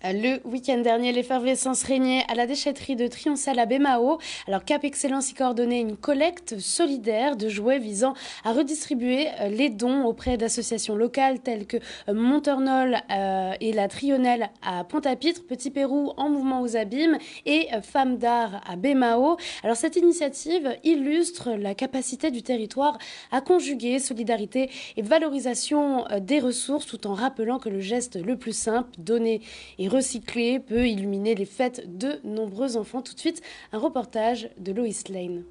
Le week-end dernier, l'effervescence régnait à la déchetterie de Trioncel à Bémao. Alors Cap Excellence y coordonnait une collecte solidaire de jouets visant à redistribuer les dons auprès d'associations locales telles que Monternol et la Trionnelle à Pointe-à-Pitre, Petit Pérou en mouvement aux abîmes et Femmes d'art à Bémao. Alors cette initiative illustre la capacité du territoire à conjuguer solidarité et valorisation des ressources tout en rappelant que le geste le plus simple, donner et recycler peut illuminer les fêtes de nombreux enfants. Tout de suite, un reportage de Lois Lane.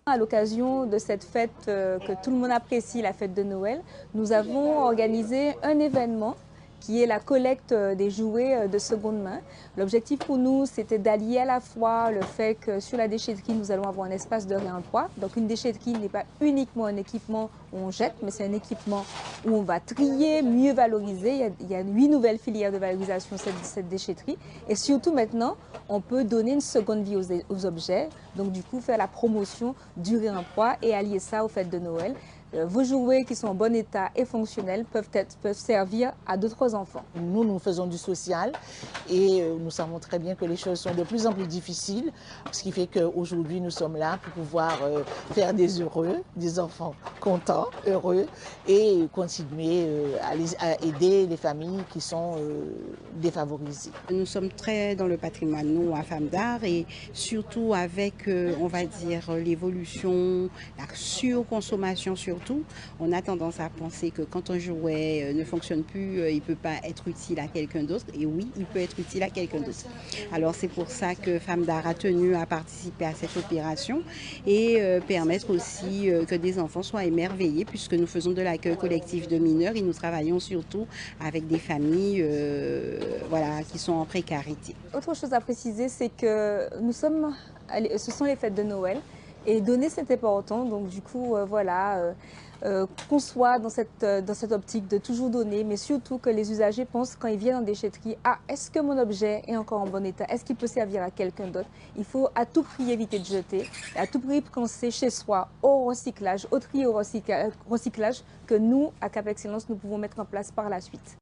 À l'occasion de cette fête que tout le monde apprécie, la fête de Noël, nous avons organisé un événement qui est la collecte des jouets de seconde main. L'objectif pour nous, c'était d'allier à la fois le fait que sur la déchetterie, nous allons avoir un espace de réemploi. Donc une déchetterie n'est pas uniquement un équipement où on jette, mais c'est un équipement où on va trier, mieux valoriser. Il y a 8 nouvelles filières de valorisation de cette déchetterie. Et surtout maintenant, on peut donner une seconde vie aux objets. Donc du coup, faire la promotion du réemploi et allier ça aux fêtes de Noël. Vos jouets qui sont en bon état et fonctionnels peuvent servir à d'autres enfants. Nous faisons du social et nous savons très bien que les choses sont de plus en plus difficiles, ce qui fait qu'aujourd'hui nous sommes là pour pouvoir faire des heureux, des enfants contents, heureux et continuer à aider les familles qui sont défavorisées. Nous sommes très dans le patrimoine, nous, à Femmes d'art, et surtout avec, on va dire, l'évolution, la surconsommation surtout. On a tendance à penser que quand un jouet ne fonctionne plus, il ne peut pas être utile à quelqu'un d'autre. Et oui, il peut être utile à quelqu'un d'autre. Alors c'est pour ça que Femmes d'art a tenu à participer à cette opération et permettre aussi que des enfants soient émerveillés puisque nous faisons de l'accueil collectif de mineurs et nous travaillons surtout avec des familles voilà, qui sont en précarité. Autre chose à préciser, c'est que ce sont les fêtes de Noël. Et donner, c'est important. Donc du coup, qu'on soit dans cette optique de toujours donner, mais surtout que les usagers pensent quand ils viennent en déchetterie, est-ce que mon objet est encore en bon état? Est-ce qu'il peut servir à quelqu'un d'autre? Il faut à tout prix éviter de jeter, et à tout prix penser chez soi au recyclage, au tri au recyclage que nous, à Cap Excellence, nous pouvons mettre en place par la suite.